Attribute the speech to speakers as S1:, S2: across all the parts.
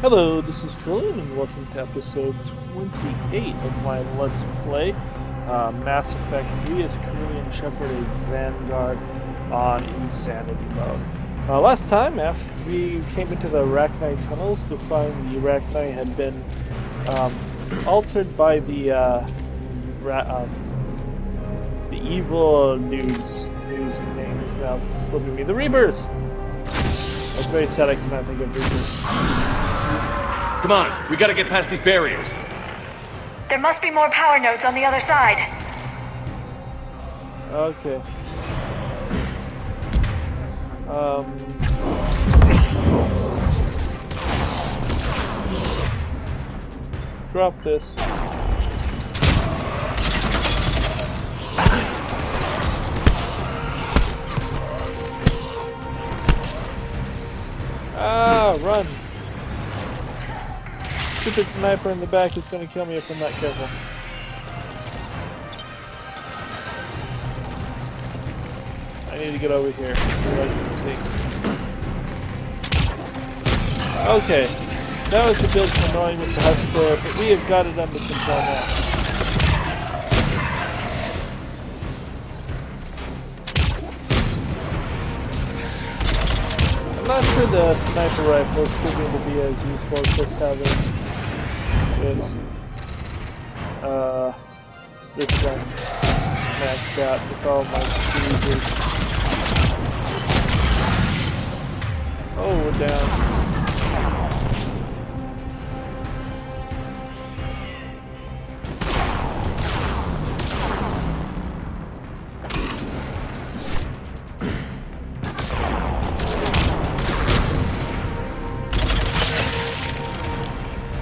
S1: Hello, this is Curly, and welcome to episode 28 of my Let's Play Mass Effect 3 as Curly and Shepard a Vanguard on Insanity mode. Last time, after we came into the Arachnite tunnels to find the Arachnite had been altered by the evil news. Whose name is now slipping me. The Reapers! That's very sad I cannot think of Reapers.
S2: Come on, we gotta get past these barriers.
S3: There must be more power nodes on the other side.
S1: Okay. Drop this. Ah, run! Stupid sniper in the back is going to kill me if I'm not careful. I need to get over here. Okay, that was a bit annoying with the husk there, but we have got it under control now. I'm not sure the sniper rifle is still going to be as useful as just having this gun maxed out with all my speeds. Oh, we're down.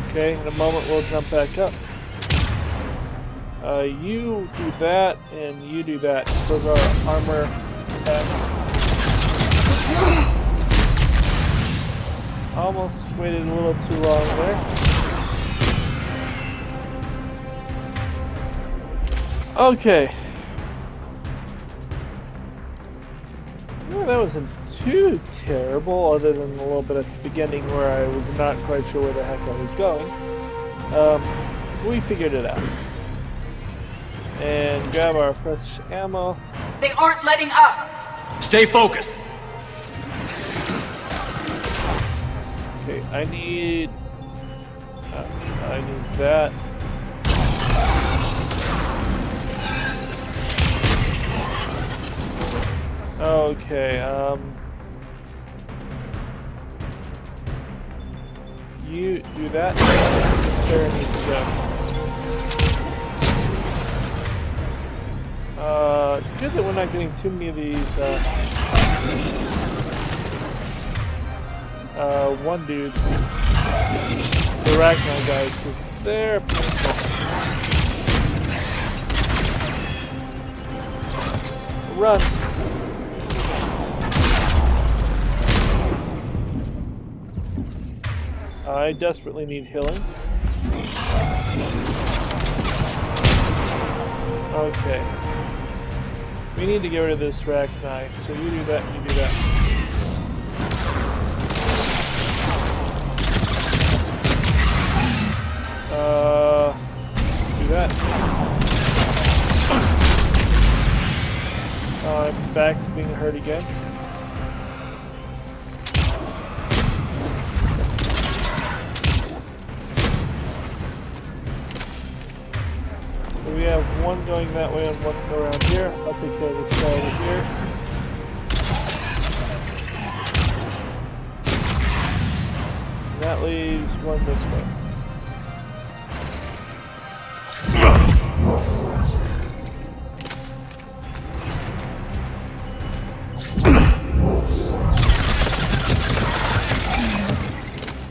S1: Okay, in a moment we'll jump back up. You do that, and you do that. Those are armor attacks. Almost waited a little too long there. Okay. Well, that wasn't too terrible, other than a little bit at the beginning where I was not quite sure where the heck I was going. We figured it out. And grab our fresh ammo.
S3: They aren't letting up!
S2: Stay focused!
S1: Okay, I need that. Okay, you do that. There needs to go. It's good that we're not getting too many of these, one dudes. The Arachnite guys, because they're painful. Run! I desperately need healing. Okay. We need to get rid of this Arachnite, so you do that and you do that. Do that. I'm back to being hurt again. We have one going that way and one around here. I'll take care of this guy over here. And that leaves one this way.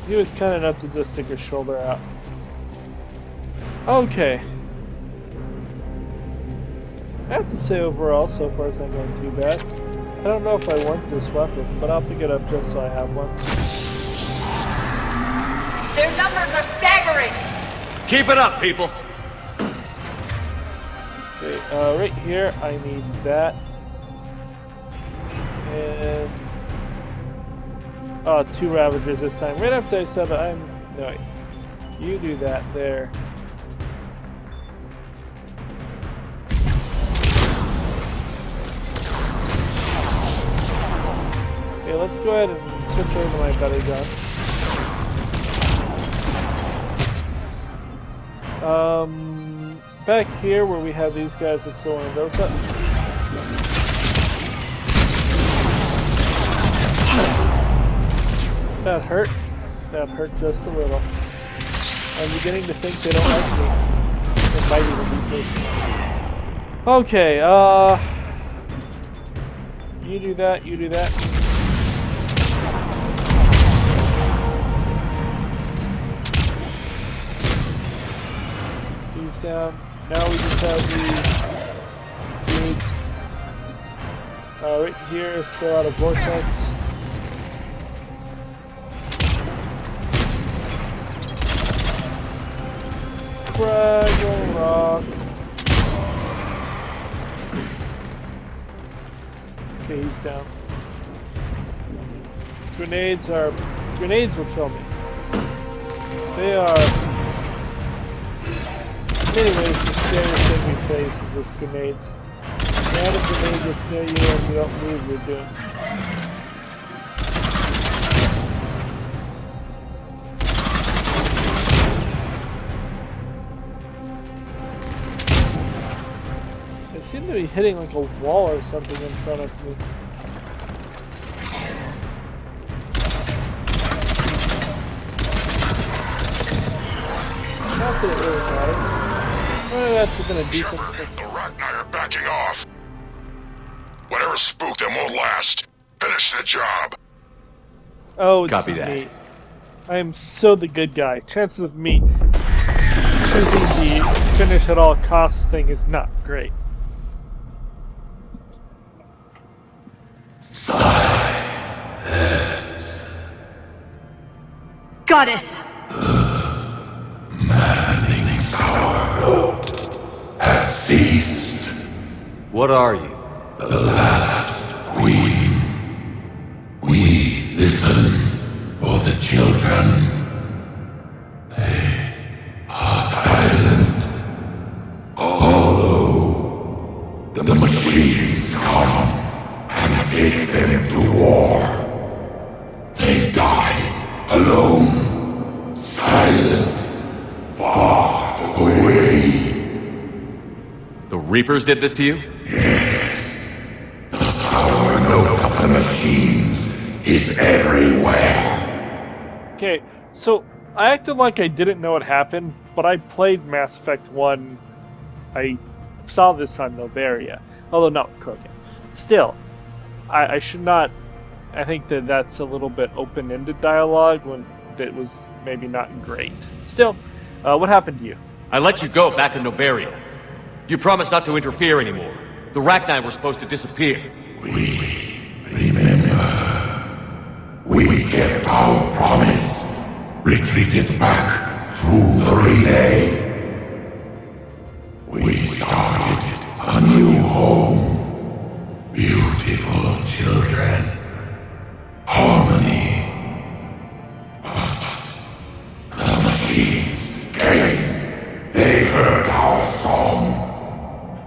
S1: He was kind enough to just stick his shoulder out. Okay. I have to say overall, so far it's not going too bad. I don't know if I want this weapon, but I'll pick it up just so I have one.
S3: Their numbers are staggering!
S2: Keep it up, people!
S1: Okay, right here I need that. And 2 Ravagers this time. Right after I said I'm No, you do that there. Okay, let's go ahead and switch over to my belly gun. Back here where we have these guys, let's throw one of those up. That hurt. That hurt just a little. I'm beginning to think they don't like me. It might even be personal. Okay, you do that, you do that. He's down. Now we just have the dudes. Right here, throw out a vortex. Fragile rock. Okay, he's down. Grenades will kill me. They are, in many ways, the scariest thing we face is just grenades. Now the grenade gets near you and you don't move, you're doomed. They seem to be hitting like a wall or something in front of me. Not that it really matters. Well, that's been a decent thing.
S4: The Rachni are backing off. Whatever spooked them won't last. Finish the job.
S1: Oh, it's
S2: Copy
S1: me.
S2: that.
S1: I am so the good guy. Chances of me choosing the finish at all costs thing is not great.
S3: Got it!
S4: Maddening's power note has ceased.
S2: What are you?
S4: The last queen. We listen for the children. They are silent. Although the machines come and take them to war, they die alone, silent, far away.
S2: The Reapers did this to you?
S4: The sour note of the machines is everywhere.
S1: Okay, so I acted like I didn't know what happened, but I played Mass Effect 1. I saw this on Novaria, although not Krogan. Still, I should not. I think that that's a little bit open-ended dialogue when that was maybe not great. Still, what happened to you?
S2: I let you go back in Novaria. You promised not to interfere anymore. The Rachni were supposed to disappear.
S4: We remember. We kept our promise. Retreated back through the relay. We started a new home. Beautiful children. Harmony. But the machines came. They heard our song.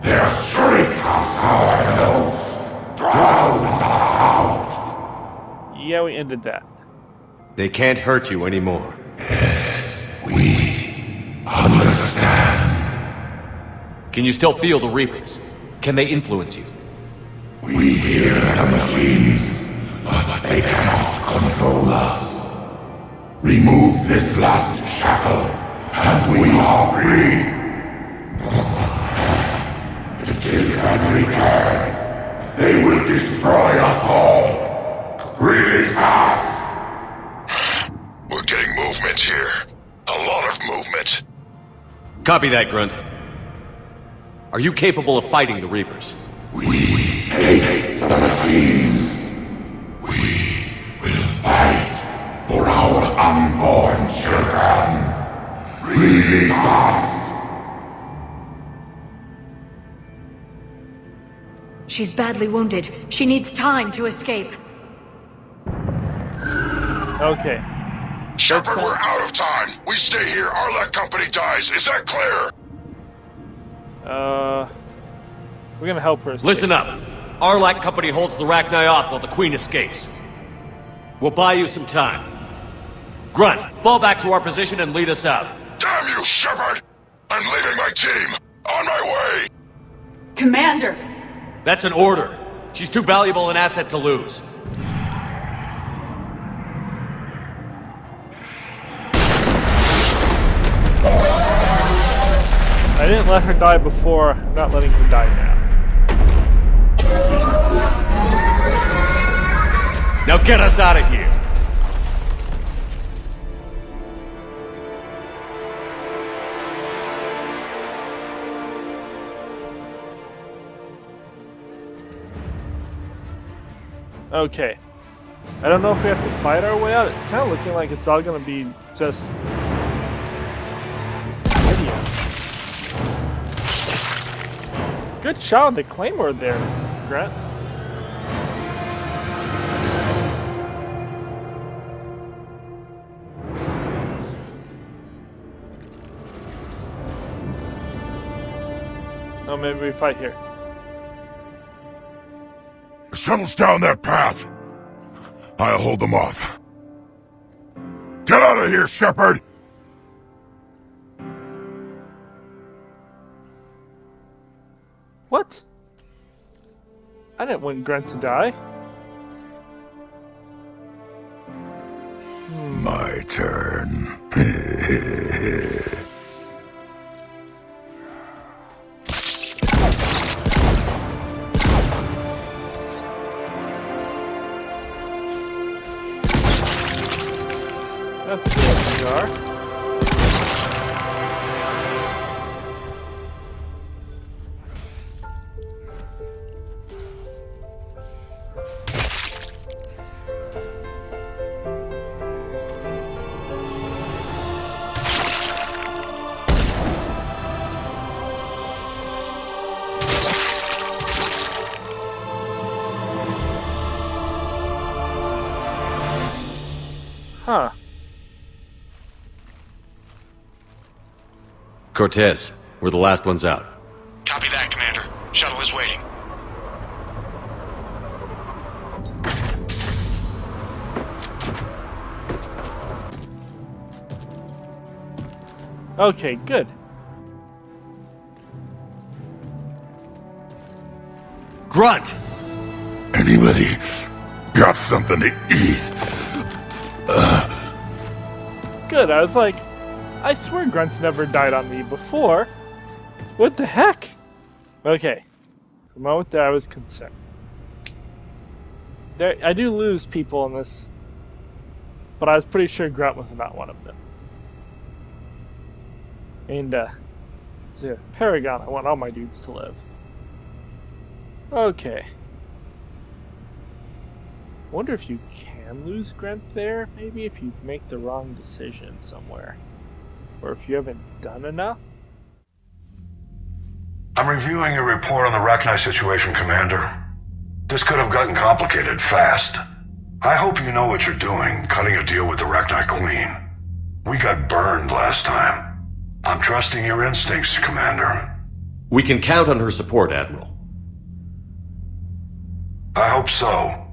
S4: Their shriek of sour notes drowned us out.
S1: Yeah, we ended that.
S2: They can't hurt you anymore.
S4: We understand.
S2: Can you still feel the Reapers? Can they influence you?
S4: We hear the machines, but they cannot control us. Remove this last shackle, and we are free. The children return. They will destroy us all. Release us! We're getting movement here. A lot of movement.
S2: Copy that, Grunt. Are you capable of fighting the Reapers?
S4: We hate the machines. We will fight for our unborn children. Release us!
S3: She's badly wounded. She needs time to escape.
S1: Okay.
S4: Shepard, we're out of time. We stay here, Arlec Company dies. Is that clear?
S1: We're gonna help her escape.
S2: Listen up. Arlec Company holds the Rachni off while the Queen escapes. We'll buy you some time. Grunt, fall back to our position and lead us out.
S4: Damn you, Shepard! I'm leaving my team. On my way!
S5: Commander!
S2: That's an order. She's too valuable an asset to lose.
S1: I didn't let her die before. I'm not letting her die now.
S2: Now get us out of here.
S1: Okay. I don't know if we have to fight our way out. It's kind of looking like it's all going to be just... idiots. Good shot on the Claymore there, Grant. Oh, maybe we fight here.
S4: The shuttle's down that path. I'll hold them off. Get out of here, Shepard!
S1: What? I didn't want Grunt to die.
S4: My turn.
S1: That's what we are. Huh.
S2: Cortez, we're the last ones out.
S6: Copy that, Commander. Shuttle is waiting.
S1: Okay, good.
S2: Grunt!
S4: Anybody got something to eat?
S1: Good, I was like, I swear Grunt's never died on me before. What the heck? Okay. For a moment there I was concerned. I do lose people in this, but I was pretty sure Grunt was not one of them. And, it's a Paragon, I want all my dudes to live. Okay. I wonder if you can lose Grunt there, maybe if you make the wrong decision somewhere. Or if you haven't done enough?
S7: I'm reviewing your report on the Rachni situation, Commander. This could have gotten complicated fast. I hope you know what you're doing, cutting a deal with the Rachni Queen. We got burned last time. I'm trusting your instincts, Commander.
S2: We can count on her support, Admiral.
S7: I hope so.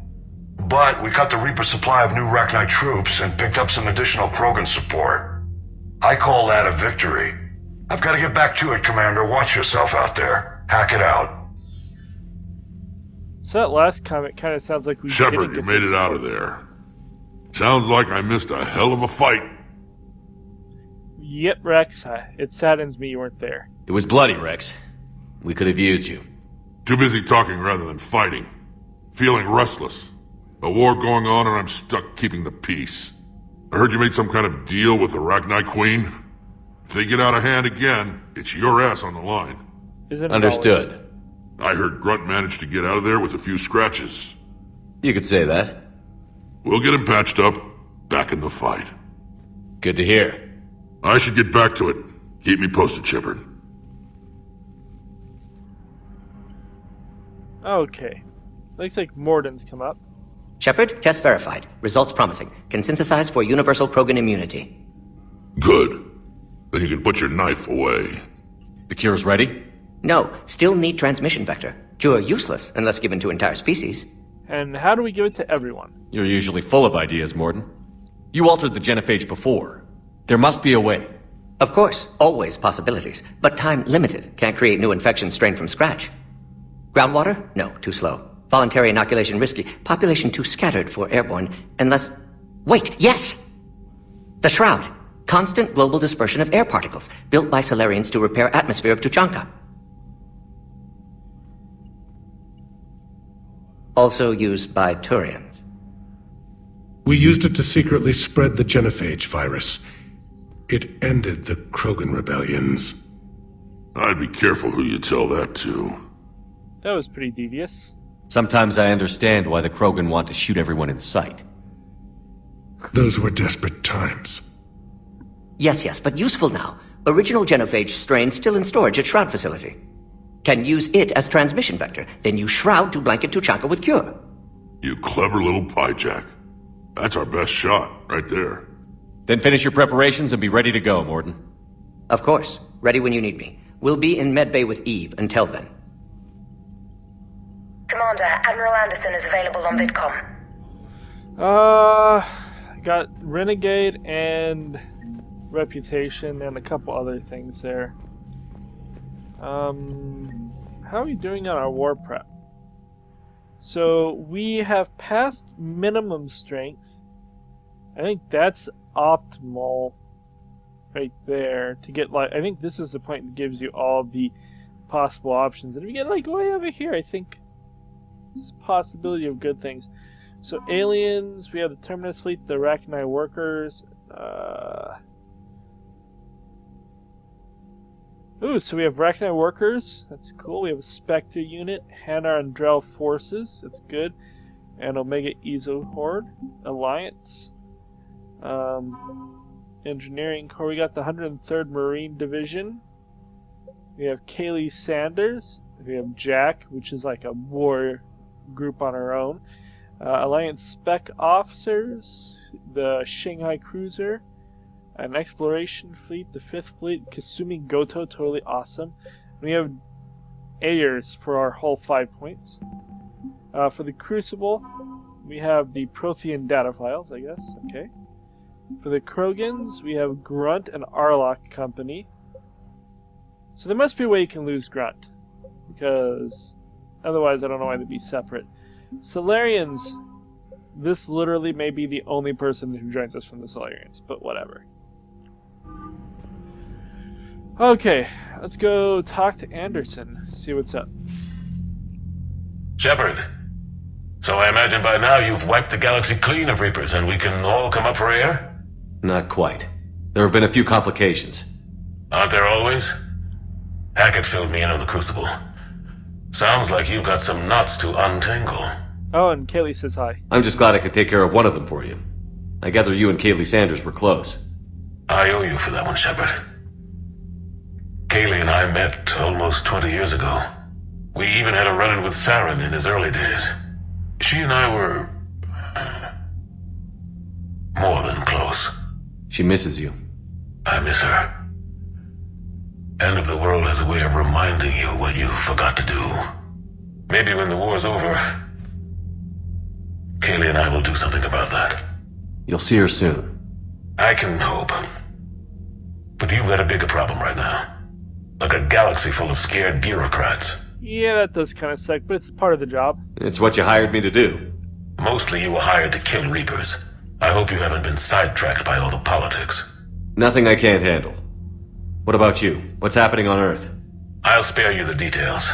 S7: But we cut the Reaper supply of new Rachni troops and picked up some additional Krogan support. I call that a victory. I've got to get back to it, Commander. Watch yourself out there. Hack it out.
S1: So that last comment kind of sounds like we
S4: Shepard, you made it out of there. Sounds like I missed a hell of a fight.
S1: Yep, Rex. It saddens me you weren't there.
S2: It was bloody, Rex. We could have used you.
S4: Too busy talking rather than fighting. Feeling restless. A war going on and I'm stuck keeping the peace. I heard you made some kind of deal with the Rachni Queen. If they get out of hand again, it's your ass on the line.
S1: Isn't it
S2: Understood.
S1: always?
S4: I heard Grunt managed to get out of there with a few scratches.
S2: You could say that.
S4: We'll get him patched up, back in the fight.
S2: Good to hear.
S4: I should get back to it. Keep me posted, Shepard.
S1: Okay. Looks like Morden's come up.
S5: Shepard, test verified. Results promising. Can synthesize for universal Krogan immunity.
S4: Good. Then you can put your knife away.
S2: The cure's ready?
S5: No, still need transmission vector. Cure useless unless given to entire species.
S1: And how do we give it to everyone?
S2: You're usually full of ideas, Morden. You altered the genophage before. There must be a way.
S5: Of course, always possibilities, but time limited. Can't create new infections strained from scratch. Groundwater? No, too slow. Voluntary inoculation risky. Population too scattered for airborne, unless... Wait, yes! The Shroud. Constant global dispersion of air particles, built by Solarians to repair atmosphere of Tuchanka. Also used by Turians.
S8: We used it to secretly spread the genophage virus. It ended the Krogan rebellions.
S4: I'd be careful who you tell that to.
S1: That was pretty devious.
S2: Sometimes I understand why the Krogan want to shoot everyone in sight.
S8: Those were desperate times.
S5: Yes, but useful now. Original genophage strain still in storage at Shroud facility. Can use it as transmission vector, then use Shroud to blanket Tuchanka with cure.
S4: You clever little piejack. That's our best shot, right there.
S2: Then finish your preparations and be ready to go, Morden.
S5: Of course. Ready when you need me. We'll be in medbay with Eve until then.
S3: Commander, Admiral Anderson is available on VidCom.
S1: Got Renegade and Reputation and a couple other things there. How are we doing on our war prep? So we have passed minimum strength. I think that's optimal right there to get like I think this is the point that gives you all the possible options. And if you get like way over here, I think there's a possibility of good things. So aliens, we have the Terminus fleet, the Arachni workers, ooh, so we have Arachni workers, that's cool. We have a Spectre unit, Hanar and Drell forces, that's good. And Omega Ezo Horde, Alliance. Engineering Corps, we got the 103rd Marine Division. We have Kaylee Sanders. We have Jack, which is like a war group on her own. Alliance Spec Officers, the Shanghai Cruiser, an Exploration Fleet, the 5th Fleet, Kasumi Goto, totally awesome. We have Ayers for our whole 5 points. For the Crucible, we have the Prothean data files, I guess, okay. For the Krogans, we have Grunt and Arlock Company. So there must be a way you can lose Grunt, because otherwise I don't know why they'd be separate. Solarians, this literally may be the only person who joins us from the Solarians, but whatever. Okay, let's go talk to Anderson, see what's up.
S9: Shepard, so I imagine by now you've wiped the galaxy clean of Reapers and we can all come up for air?
S2: Not quite. There have been a few complications.
S9: Aren't there always? Hackett filled me in on the Crucible. Sounds like you've got some knots to untangle.
S1: Oh, and Kaylee says hi.
S2: I'm just glad I could take care of one of them for you. I gather you and Kaylee Sanders were close.
S9: I owe you for that one, Shepard. Kaylee and I met almost 20 years ago. We even had a run-in with Saren in his early days. She and I were... more than close.
S2: She misses you.
S9: I miss her. End of the world has a way of reminding you what you forgot to do. Maybe when the war's over, Kaylee and I will do something about that.
S2: You'll see her soon.
S9: I can hope. But you've got a bigger problem right now. Like a galaxy full of scared bureaucrats.
S1: Yeah, that does kind of suck, but it's part of the job.
S2: It's what you hired me to do.
S9: Mostly you were hired to kill Reapers. I hope you haven't been sidetracked by all the politics.
S2: Nothing I can't handle. What about you? What's happening on Earth?
S9: I'll spare you the details.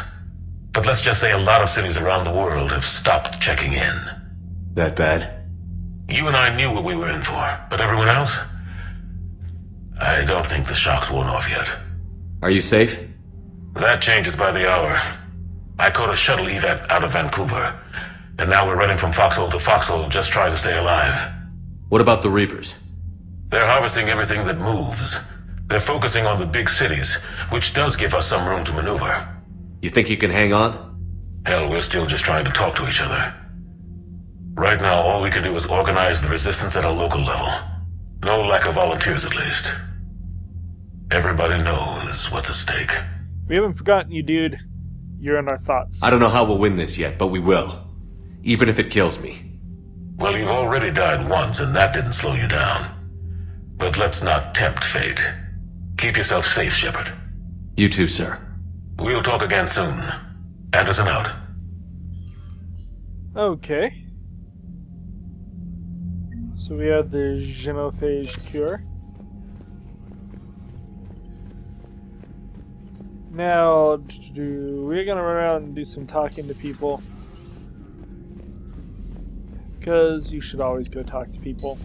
S9: But let's just say a lot of cities around the world have stopped checking in.
S2: That bad?
S9: You and I knew what we were in for, but everyone else? I don't think the shock's worn off yet.
S2: Are you safe?
S9: That changes by the hour. I caught a shuttle evac out of Vancouver, and now we're running from foxhole to foxhole just trying to stay alive.
S2: What about the Reapers?
S9: They're harvesting everything that moves. They're focusing on the big cities, which does give us some room to maneuver.
S2: You think you can hang on?
S9: Hell, we're still just trying to talk to each other. Right now, all we can do is organize the resistance at a local level. No lack of volunteers, at least. Everybody knows what's at stake.
S1: We haven't forgotten you, dude. You're in our thoughts.
S2: I don't know how we'll win this yet, but we will. Even if it kills me.
S9: Well, you've already died once, and that didn't slow you down. But let's not tempt fate. Keep yourself safe, Shepard.
S2: You too, sir.
S9: We'll talk again soon. Anderson out.
S1: Okay. So we have the genophage cure. Now, we're gonna run around and do some talking to people. Because you should always go talk to people.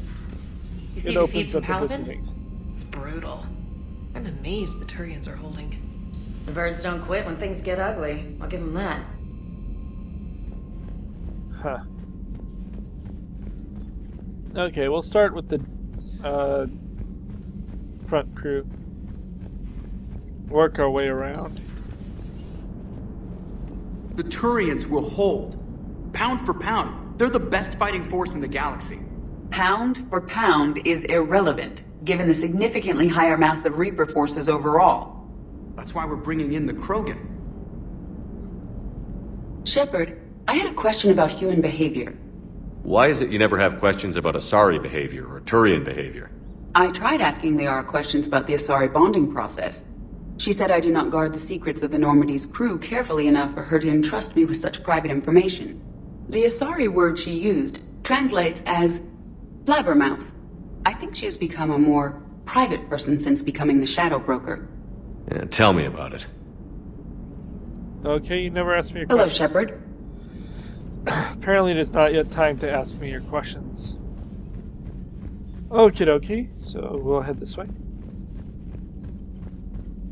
S10: You see
S1: It
S10: the
S1: opens
S10: feeds
S1: up
S10: from
S1: the different
S10: Paladin?
S1: things.
S10: It's brutal. I'm amazed the Turians are holding.
S11: The birds don't quit when things get ugly. I'll give them that.
S1: Huh. Okay, we'll start with the front crew. Work our way around.
S12: The Turians will hold. Pound for pound, they're the best fighting force in the galaxy.
S13: Pound for pound is irrelevant, given the significantly higher mass of Reaper forces overall.
S12: That's why we're bringing in the Krogan.
S13: Shepard, I had a question about human behavior.
S2: Why is it you never have questions about Asari behavior or Turian behavior?
S13: I tried asking Liara questions about the Asari bonding process. She said I do not guard the secrets of the Normandy's crew carefully enough for her to entrust me with such private information. The Asari word she used translates as blabbermouth. I think she has become a more private person since becoming the Shadow Broker.
S2: Yeah, tell me about it.
S1: Okay, you never asked me a
S13: Hello,
S1: question.
S13: Shepard.
S1: Apparently it is not yet time to ask me your questions. Okie dokie, so we'll head this way.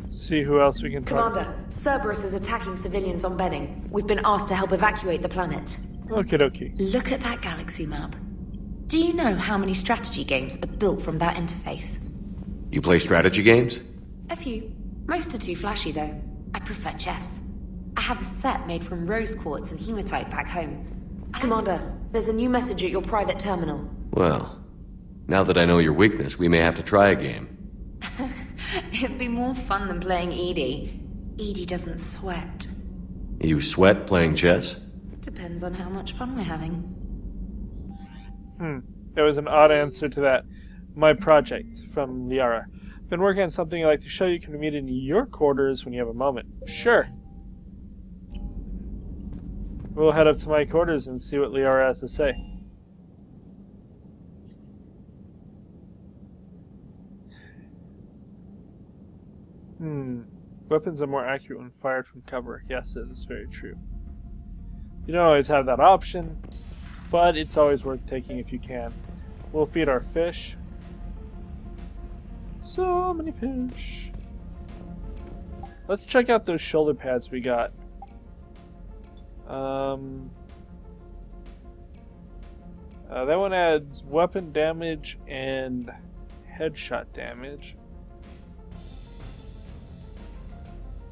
S1: See who else we can talk to.
S14: Commander, Cerberus is attacking civilians on Benning. We've been asked to help evacuate the planet.
S1: Okie dokie.
S14: Look at that galaxy map. Do you know how many strategy games are built from that interface?
S2: You play strategy games?
S14: A few. Most are too flashy, though. I prefer chess. I have a set made from rose quartz and hematite back home. Commander, there's a new message at your private terminal.
S2: Well, now that I know your weakness, we may have to try a game.
S14: It'd be more fun than playing Edie. Edie doesn't sweat.
S2: You sweat playing chess?
S14: Depends on how much fun we're having.
S1: That was an odd answer to that. My project, from Liara. Been working on something I'd like to show you. Can we meet in your quarters when you have a moment? Sure. We'll head up to my quarters and see what Liara has to say. Weapons are more accurate when fired from cover. Yes, that is very true. You don't always have that option, but it's always worth taking if you can. We'll feed our fish. So many fish. Let's check out those shoulder pads we got. That one adds weapon damage and headshot damage.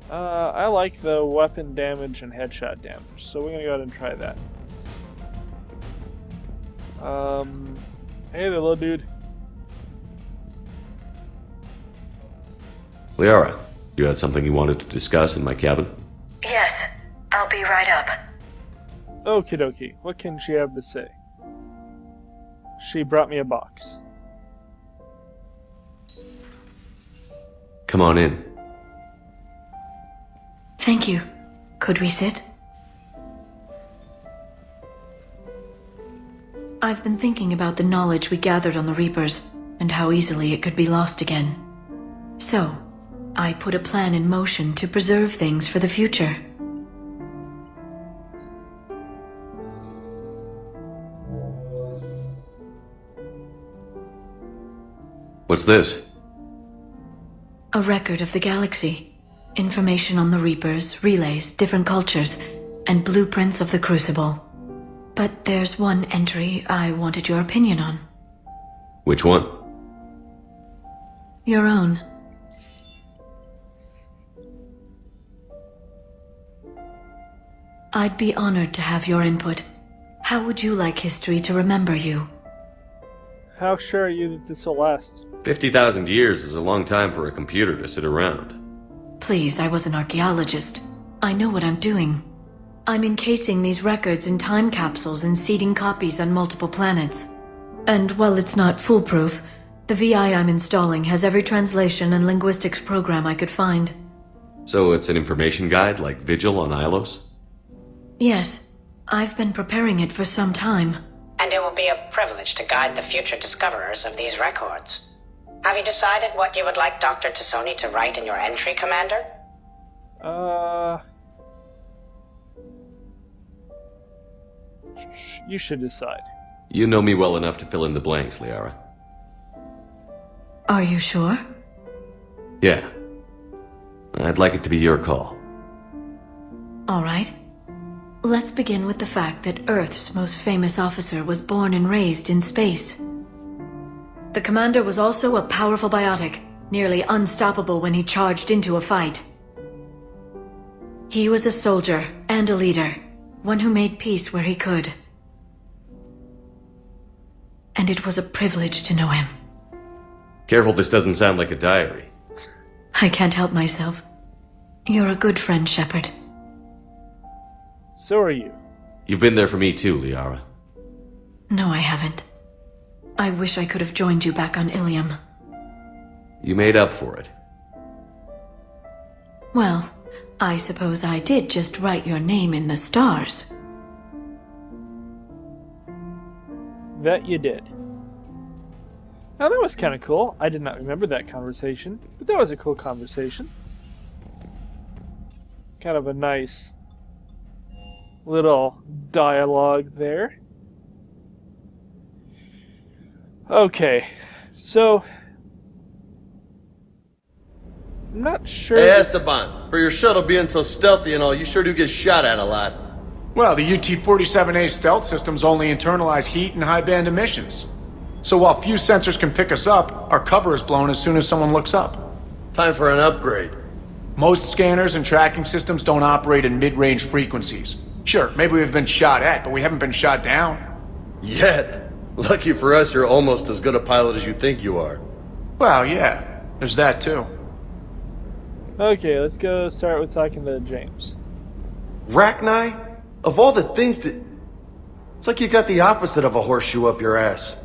S1: I like the weapon damage and headshot damage, so we're gonna go ahead and try that. Hey there, little dude.
S2: Liara, you had something you wanted to discuss in my cabin?
S3: Yes, I'll be right up.
S1: Okie dokie, what can she have to say? She brought me a box.
S2: Come on in.
S15: Thank you. Could we sit? I've been thinking about the knowledge we gathered on the Reapers, and how easily it could be lost again. So, I put a plan in motion to preserve things for the future.
S2: What's this?
S15: A record of the galaxy. Information on the Reapers, relays, different cultures, and blueprints of the Crucible. But there's one entry I wanted your opinion on.
S2: Which one?
S15: Your own. I'd be honored to have your input. How would you like history to remember you?
S1: How sure are you that this will last?
S2: 50,000 years is a long time for a computer to sit around.
S15: Please, I was an archaeologist. I know what I'm doing. I'm encasing these records in time capsules and seeding copies on multiple planets. And while it's not foolproof, the VI I'm installing has every translation and linguistics program I could find.
S2: So it's an information guide like Vigil on Ilos?
S15: Yes, I've been preparing it for some time.
S16: And it will be a privilege to guide the future discoverers of these records. Have you decided what you would like Dr. Tassoni to write in your entry, Commander?
S1: You should decide.
S2: You know me well enough to fill in the blanks, Liara.
S15: Are you sure?
S2: Yeah. I'd like it to be your call.
S15: All right. Let's begin with the fact that Earth's most famous officer was born and raised in space. The commander was also a powerful biotic, nearly unstoppable when he charged into a fight. He was a soldier and a leader, one who made peace where he could. And it was a privilege to know him.
S2: Careful this doesn't sound like a diary.
S15: I can't help myself. You're a good friend, Shepard.
S1: So are you.
S2: You've been there for me too, Liara.
S15: No, I haven't. I wish I could have joined you back on Ilium.
S2: You made up for it.
S15: Well, I suppose I did just write your name in the stars.
S1: That you did. Now that was kind of cool. I did not remember that conversation, but that was a cool conversation. Kind of a nice little dialogue there. Okay, so I'm not sure.
S17: Hey Esteban, for your shuttle being so stealthy and all, you sure do get shot at a lot.
S18: Well, the UT-47A stealth systems only internalize heat and high-band emissions. So while few sensors can pick us up, our cover is blown as soon as someone looks up.
S17: Time for an upgrade.
S18: Most scanners and tracking systems don't operate in mid-range frequencies. Sure, maybe we've been shot at, but we haven't been shot down.
S17: Yet. Lucky for us, you're almost as good a pilot as you think you are.
S18: Well, yeah. There's that, too.
S1: Okay, let's go start with talking to James.
S17: Rachni? Of all the things that... It's like you got the opposite of a horseshoe up your ass.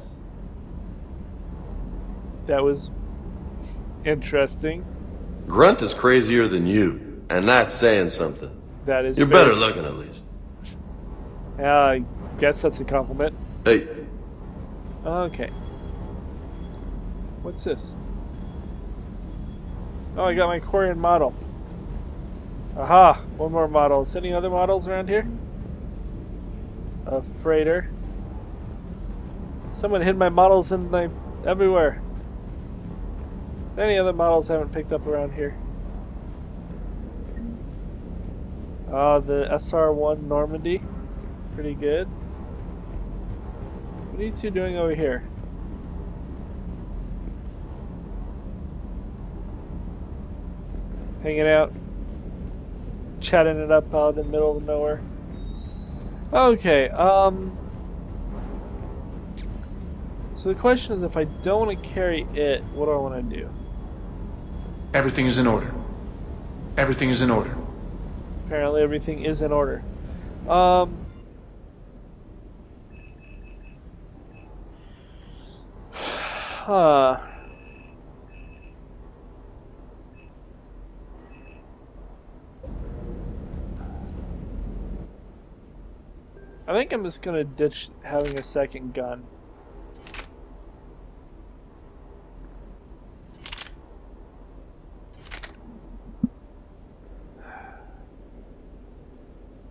S1: That was interesting.
S17: Grunt is crazier than you, and that's saying something.
S1: That is.
S17: You're better looking, at least.
S1: I guess that's a compliment.
S17: Hey.
S1: Okay. What's this? Oh, I got my Quarian model. Aha! One more model. Is any other models around here? A freighter. Someone hid my models in my... everywhere. Any other models I haven't picked up around here? The SR-1 Normandy. Pretty good. What are you two doing over here? Hanging out. Chatting it up out in the middle of nowhere. Okay, so the question is, if I don't want to carry it, what do I want to do?
S18: Everything is in order. Everything is in order.
S1: Apparently everything is in order. I think I'm just gonna ditch having a second gun.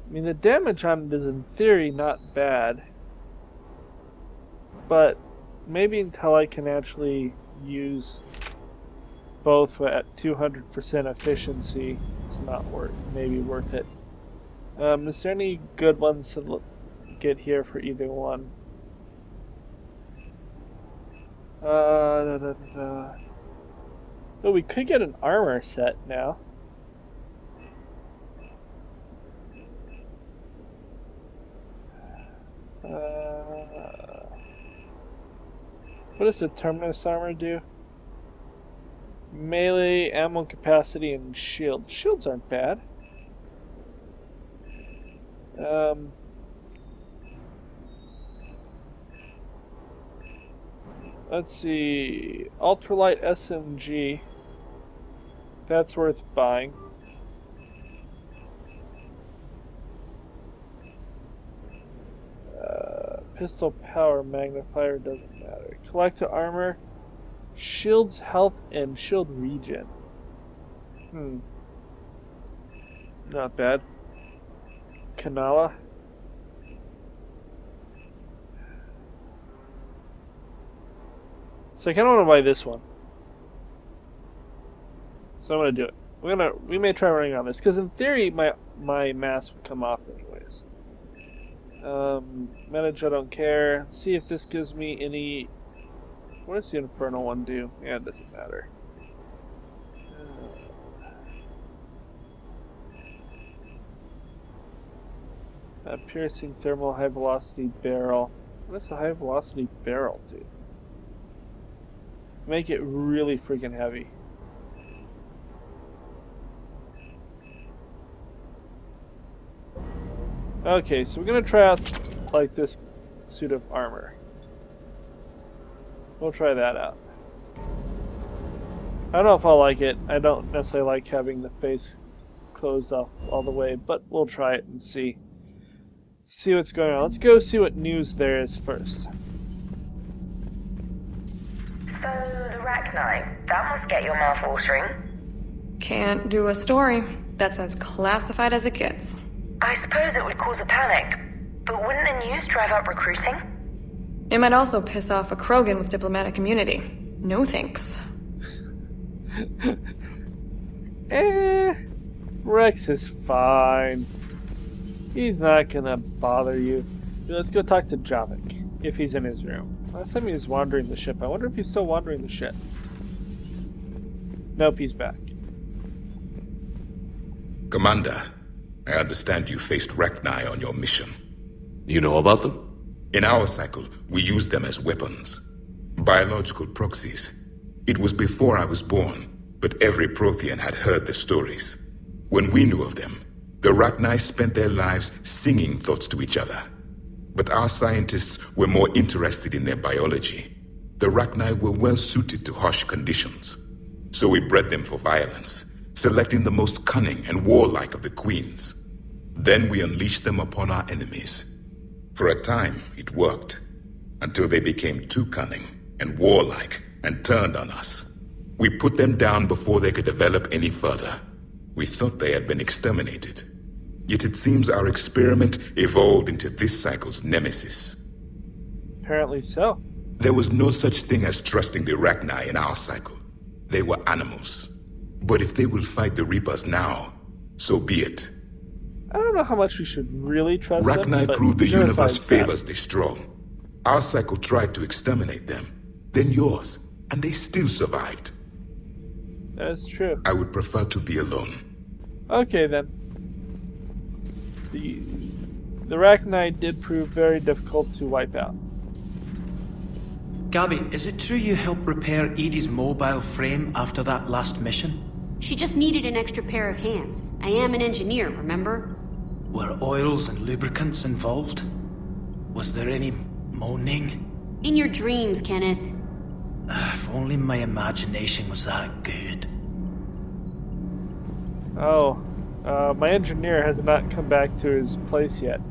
S1: I mean, the damage on it is in theory not bad, but maybe until I can actually use both at 200% efficiency, it's not maybe worth it. Is there any good ones to get here for either one? Oh, we could get an armor set now. What does the Terminus armor do? Melee, ammo capacity, and shield. Shields aren't bad. Let's see. Ultralight SMG. That's worth buying. Pistol power magnifier doesn't matter. Collect armor. Shield's health and shield regen. Not bad. Kanala. So I kind of want to buy this one. So I'm gonna do it. We may try running on this because in theory my mask would come off anyways. Manage, I don't care. See if this gives me any. What does the Infernal one do? Yeah, it doesn't matter. Piercing thermal high velocity barrel. What does a high velocity barrel do? Make it really freaking heavy. Okay, so we're gonna try out like this suit of armor. We'll try that out. I don't know if I'll like it. I don't necessarily like having the face closed off all the way, but we'll try it and see what's going on. Let's go see what news there is first.
S19: So, the Rachni, that must get your mouth watering.
S10: Can't do a story. That's as classified as it gets.
S19: I suppose it would cause a panic, but wouldn't the news drive up recruiting?
S10: It might also piss off a Krogan with diplomatic immunity. No thanks.
S1: Rex is fine. He's not gonna bother you. Let's go talk to Javik, if he's in his room. Last time he was wandering the ship. I wonder if he's still wandering the ship. Nope, he's back.
S4: Commander, I understand you faced Rachni on your mission.
S2: You know about them?
S4: In our cycle, we used them as weapons. Biological proxies. It was before I was born, but every Prothean had heard the stories. When we knew of them, the Rachni spent their lives singing thoughts to each other. But our scientists were more interested in their biology. The Rachni were well suited to harsh conditions. So we bred them for violence, selecting the most cunning and warlike of the queens. Then we unleashed them upon our enemies. For a time, it worked, until they became too cunning and warlike and turned on us. We put them down before they could develop any further. We thought they had been exterminated. Yet it seems our experiment evolved into this cycle's nemesis.
S1: Apparently so.
S4: There was no such thing as trusting the Rachni in our cycle. They were animals. But if they will fight the Reapers now, so be it.
S1: I don't know how much we should really trust them.
S4: Rachni proved the universe favors the strong. Our cycle tried to exterminate them, then yours, and they still survived.
S1: That's true.
S4: I would prefer to be alone.
S1: Okay then. The Rachni did prove very difficult to wipe out.
S20: Gabby, is it true you helped repair Edie's mobile frame after that last mission?
S21: She just needed an extra pair of hands. I am an engineer, remember?
S20: Were oils and lubricants involved? Was there any moaning?
S21: In your dreams, Kenneth.
S20: If only my imagination was that good.
S1: Oh, my engineer has not come back to his place yet.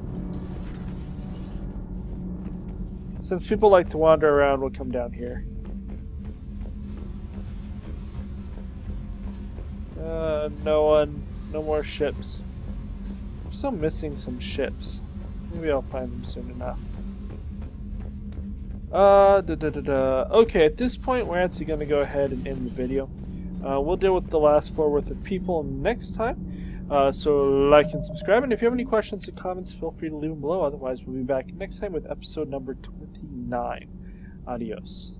S1: Since people like to wander around, we'll come down here. No more ships. I'm still missing some ships. Maybe I'll find them soon enough. Okay, at this point we're actually going to go ahead and end the video. We'll deal with the last floor worth of people next time. So like and subscribe, and if you have any questions or comments, feel free to leave them below. Otherwise, we'll be back next time with episode number 29. Adios.